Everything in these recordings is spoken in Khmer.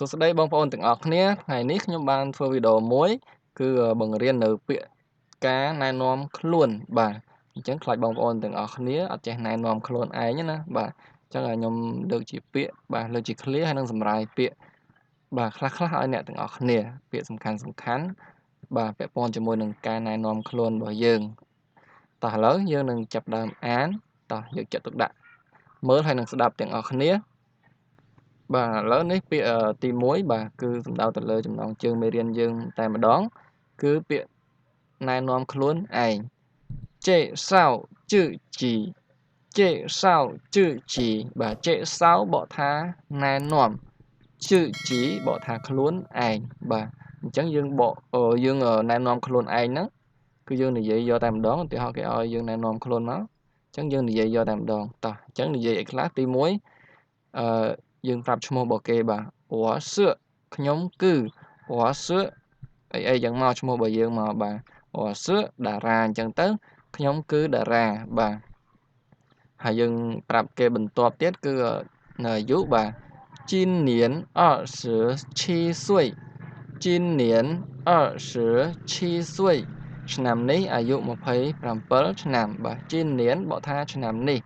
សួស្តីបងប្អូនទាំងអស់គ្នាថ្ងៃនេះខ្ញុំបានធ្វើវីដេអូមួយគឺបង្រៀននៅពាក្យការណែនាំខ្លួនបាទអញ្ចឹងខ្លាចបងប្អូនទាំងអស់គ្នាអត់ចេះណែនាំខ្លួនឯងណាបាទអញ្ចឹងខ្ញុំលើកជាពាក្យបាទលើកជា clear ហើយនឹងសម្រាយពាក្យបាទខ្លះៗឲ្យអ្នកទាំងអស់គ្នាពាក្យសំខាន់បាទពាក់ព័ន្ធជាមួយនឹងការណែនាំខ្លួនរបស់យើងតោះឥឡូវយើងនឹងចាប់ផ្ដើមអានតោះយកចិត្តទុកដាក់មើលហើយនឹងស្ដាប់ទាំងអស់គ្នាបាទឥឡូវនេះពាក្យទី1បាទគឺសំដៅទៅលើចំណងជើងមេរៀនយើងតែម្ដងគឺពាក្យណែនាំខ្លួនឯងចេសៅជឺជីចេសៅជឺជីបាទចេសៅបកថាណែនាំជឺជីបកថាខ្លួនឯងបាទអញ្ចឹងយើងណែនាំខ្លួនឯងហ្នឹងគឺយើងនិយាយយកតែម្ដងឧទាហរណ៍គេឲ្យយើងណែនាំខ្លួនមកអញ្ចឹងយើងនិយាយយកតែម្ដងតោះអញ្ចឹងនិយាយអីខ្លះទី1យើងប្រាប់ឈ្មោះរបស់គេបាទ我是ខ្ញុំគឺ我是អីយ៉ាងមកឈ្មោះរបស់យើងមកបាទ我是តារាអញ្ចឹងទៅខ្ញុំគឺតារាបាទហើយយើងប្រាប់គេបន្ទាប់ទៀតគឺនៅអាយុបាទ今年27岁今年27岁ឆ្នាំនេះអាយុ27ឆ្នាំបាទ今年បកថាឆ្នាំនេះ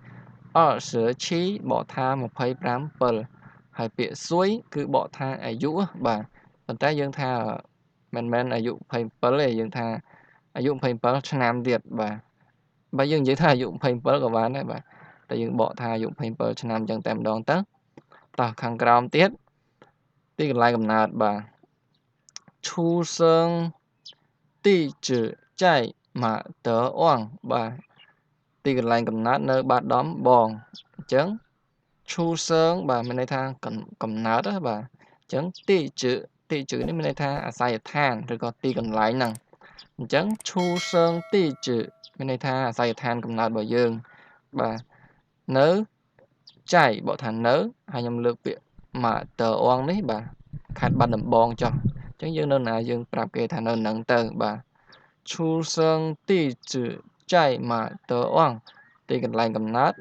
27បកថា27ហើយពាក្យស៊ួយគឺបកថាអាយុបាទប៉ុន្តែយើងថាមិនមែនអាយុ27ទេយើងថាអាយុ27ឆ្នាំទៀតបាទបើយើងនិយាយថាអាយុ27ក៏បានដែរបាទតែយើងបកថាអាយុ27ឆ្នាំអញ្ចឹងតែម្ដងទៅតោះខាងក្រោមទៀតទីកន្លែងកំណើតបាទ出生地址在马德旺បាទទីកន្លែងកំណើតនៅបាត់ដំបងអញ្ចឹងឈូសើងបាទមានន័យថាកំណើតបាទអញ្ចឹងទីជឺនេះមានន័យថាអាស័យដ្ឋានឬក៏ទីកន្លែងហ្នឹងអញ្ចឹងឈូសើងទីជឺមានន័យថាអាស័យដ្ឋានកំណើតរបស់យើងបាទនៅចៃបកថានៅហើយខ្ញុំលើកពាក្យម៉ាតើអងនេះបាទខេត្តបាត់ដំបងចុះអញ្ចឹងយើងនៅណាយើងប្រាប់គេថានៅនឹងទៅបាទឈូសើងទីជឺចៃម៉ាតើអងទីកន្លែងកំណើត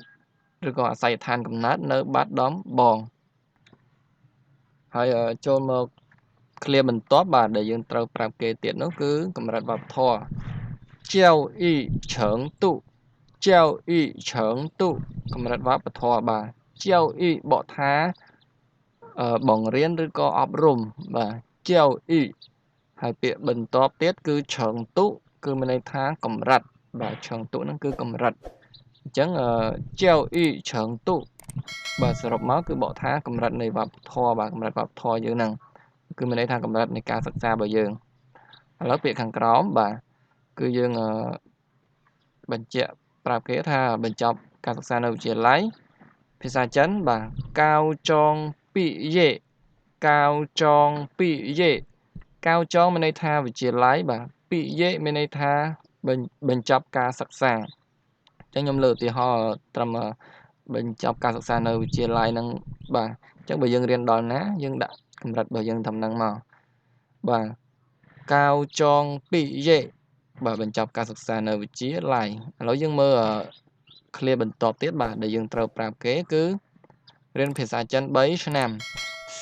ឬក៏អាស័យដ្ឋានកំណើតនៅបាត់ដំបងហើយចូលមកឃ្លាបន្ទាប់បាទដែលយើងត្រូវប្រាប់គេទៀតនោះគឺកម្រិតវប្បធម៌教育程度教育程度កម្រិតវប្បធម៌បាទ教育បកថាបង្រៀនឬក៏អប់រំបាទ教育ហើយពាក្យបន្ទាប់ទៀតគឺ程度គឺមានន័យថាកម្រិតបាទ程度ហ្នឹងគឺកម្រិតអញ្ចឹង教育程度បាទសរុបមកគឺបកថាកម្រិតនៃវប្បធម៌បាទកម្រិតវប្បធម៌យើងហ្នឹងគឺមានន័យថាកម្រិតនៃការសិក្សារបស់យើងឥឡូវពាក្យខាងក្រោមបាទគឺយើងបញ្ជាក់ប្រាប់គេថាបញ្ចប់ការសិក្សានៅវិទ្យាល័យភាសាចិនបាទកាវចងពីយេកាវចងពីយេកាវចងមានន័យថាវិទ្យាល័យបាទពីយេមានន័យថាបញ្ចប់ការសិក្សាអញ្ចឹងខ្ញុំលើកឧទាហរណ៍ត្រឹមបញ្ចប់ការសិក្សានៅវិទ្យាល័យហ្នឹងបាទអញ្ចឹងបើយើងរៀនដល់ណាយើងដាក់កម្រិតរបស់យើងត្រឹមហ្នឹងមកបាទកាវចងពីយេបាទបញ្ចប់ការសិក្សានៅវិទ្យាល័យឥឡូវយើងមើលឃ្លាបន្ទាប់ទៀតបាទដែលយើងត្រូវប្រាប់គេគឺរៀនភាសាចិន3ឆ្នាំ学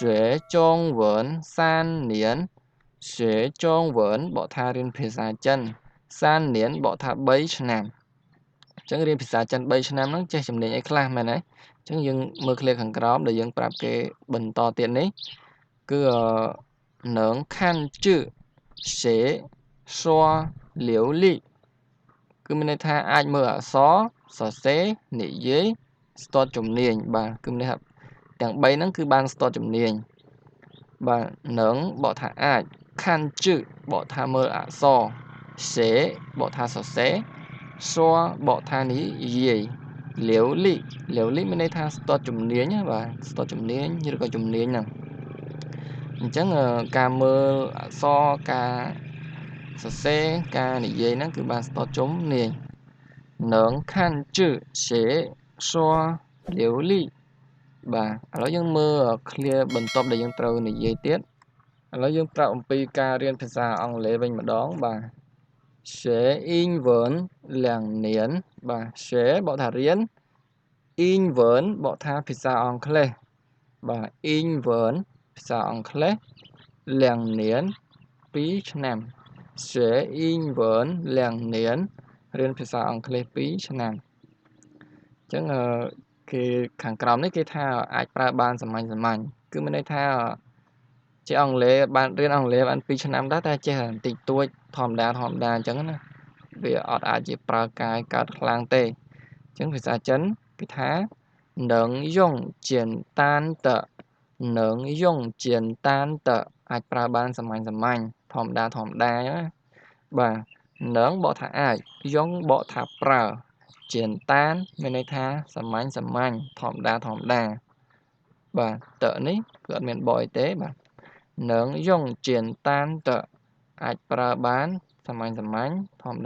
中文3年学中文បកថារៀនភាសាចិន3年បកថា3ឆ្នាំអញ្ចឹងរៀនភាសាចិន3ឆ្នាំហ្នឹងចេះជំនាញអីខ្លះមែនទេអញ្ចឹងយើងមើលឃ្លាខាងក្រោមដែលយើងប្រាប់គេបន្តទៀតនេះគឺ能看字写说流利គឺមានន័យថាអាចមើលអក្សរសរសេរនិយាយស្ទាត់ជំនាញបាទគឺមានន័យថាទាំង3ហ្នឹងគឺបានស្ទាត់ជំនាញបាទនឹងបកថាអាចខាន់ជឺបកថាមើលអក្សរសេបកថាសរសេរសួរបកថានិយាយលាវលីមានន័យថាស្ទាត់ជំនាញបាទស្ទាត់ជំនាញឬក៏ជំនាញហ្នឹងអញ្ចឹងការមើលអក្សរការសរសេរការនិយាយហ្នឹងគឺបានស្ទាត់ជំនាញនឹងខាន់ជឺសេសួរលាវលីបាទឥឡូវយើងមើលឃ្លាបន្ទាប់ដែលយើងត្រូវនិយាយទៀតឥឡូវយើងប្រាប់អំពីការរៀនភាសាអង់គ្លេសវិញម្ដងបាទ学英文2年បាទ学បកថារៀន英文បកថាភាសាអង់គ្លេសបាទ英文ភាសាអង់គ្លេស2 年2 ឆ្នាំ 学英文2 年 រៀនភាសាអង់គ្លេស2 ឆ្នាំ អញ្ចឹងគេខាងក្រោមនេះគេថាអាចប្រើបានសាមញ្ញគឺមានន័យថាចេះអង់គ្លេសបានរៀនអង់គ្លេសបាន2 ឆ្នាំដែរតែចេះបន្តិចតួចធម្មតាអញ្ចឹងណាវាអត់អាចជាប្រើកាយកើតខ្លាំងទេអញ្ចឹងភាសាចិនគេថា能用简单的能用简单的អាចប្រើបានសាមញ្ញធម្មតាណាបាទ能បកថាអាចយងបកថាប្រើ简单មានន័យថាសាមញ្ញធម្មតាបាទតនេះគឺអត់មានបកអីទេបាទ能用简单的អាចប្រើបានសាមញ្ញធម្ម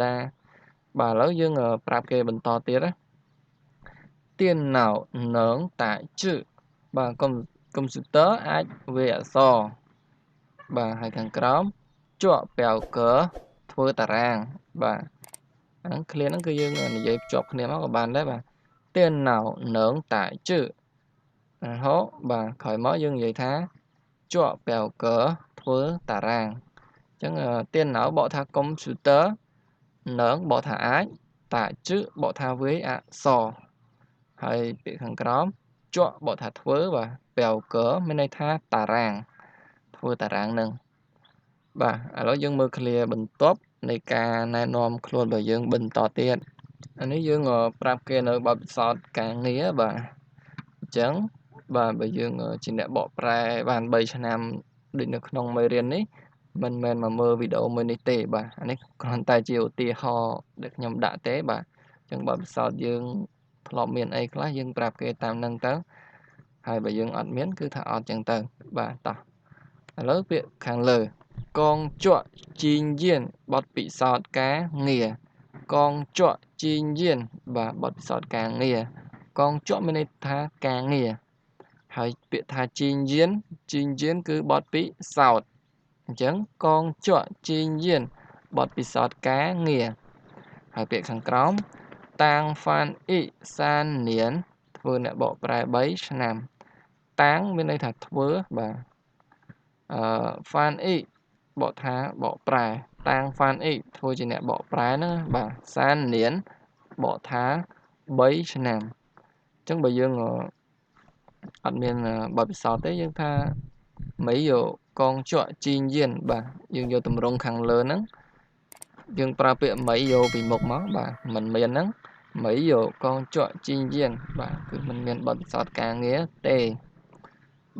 តាបាទឥឡូវយើងប្រាប់គេបន្តទៀតណា电脑能打字បាទកុំព្យូទ័រអាចវាយអក្សរបាទហើយខាងក្រោមជាប់表格ធ្វើតារាងបាទហ្នឹងឃ្លាហ្នឹងគឺយើងនិយាយភ្ជាប់គ្នាមកក៏បានដែរបាទ电脑能打字រហូតបាទក្រោយមកយើងនិយាយថាជាប់表格ធ្វើតារាងអញ្ចឹង电脑បកថាកុំព្យូទ័រនឹងបកថាអាចតាជឺបកថាវាយអក្សរហើយពាក្យខាងក្រោមជាប់បកថាធ្វើបាទ表格មានន័យថាតារាងធ្វើតារាងនឹងបាទឥឡូវយើងមើលឃ្លាបន្ទាប់នៃការណែនាំខ្លួនរបស់យើងបន្តទៀតអានេះយើងប្រាប់គេនៅបទពិសោធន៍ការងារបាទអញ្ចឹងបាទបើយើងជាអ្នកបកប្រែបាន3 ឆ្នាំដូចនៅក្នុងមេរៀននេះមិនមែនមកមើលវីដេអូមួយនេះទេបាទអានេះគ្រាន់តែជាឧទាហរណ៍ដែលខ្ញុំដាក់ទេបាទអញ្ចឹងបទពិសោធន៍យើងធ្លាប់មានអីខ្លះយើងប្រាប់គេតាមនឹងទៅហើយបើយើងអត់មានគឺថាអត់អញ្ចឹងទៅបាទតោះឥឡូវពាក្យខាងលើកងជក់ជីងយានបទពិសោធន៍ការងារកងជក់ជីងយានបាទបទពិសោធន៍ការងារកងជក់មានន័យថាការងារហើយពាក្យថាជីងយានគឺបទពិសោធន៍អញ្ចឹងកងជក់ជីងយានបទពិសោធន៍ការងារហើយពាក្យខាងក្រោមតាងហ្វានអ៊ីសាននៀនធ្វើអ្នកបកប្រែ3 ឆ្នាំតាងមានន័យថាធ្វើបាទហ្វានអ៊ីបកថាបកប្រែតាងហ្វានអ៊ីធ្វើជាអ្នកបកប្រែហ្នឹងបាទសាននៀនបកថា3 ឆ្នាំអញ្ចឹងបើយើងអត់មានបទពិសោធន៍ទេយើងថាmấyយកកងជក់ជីងយានបាទយើងយកតម្រងខាងលើហ្នឹងយើងប្រើពាក្យmấyយកពីមុខមកបាទមិនមានហ្នឹងmấyយកកងជក់ជីងយានបាទគឺមិនមានបទពិសោធន៍ការងារទេ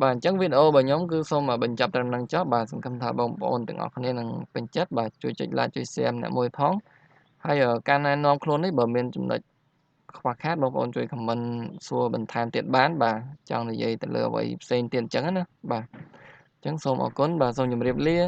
បាទអញ្ចឹងវីដេអូរបស់ខ្ញុំគឺសូមបញ្ចប់ត្រឹមហ្នឹងចុះបាទសង្ឃឹមថាបងប្អូនទាំងអស់គ្នានឹងពេញចិត្តបាទជួយចុច like ជួយ share ម្នាក់មួយផងហើយការណែនាំខ្លួននេះបើមានចំណុចខ្វះខាតបងប្អូនជួយ comment សួរបន្ថែមទៀតបានបាទចង់និយាយទៅលើអ្វីផ្សេងទៀតអញ្ចឹងណាបាទអញ្ចឹងសូមអរគុណបាទសូមជម្រាបលា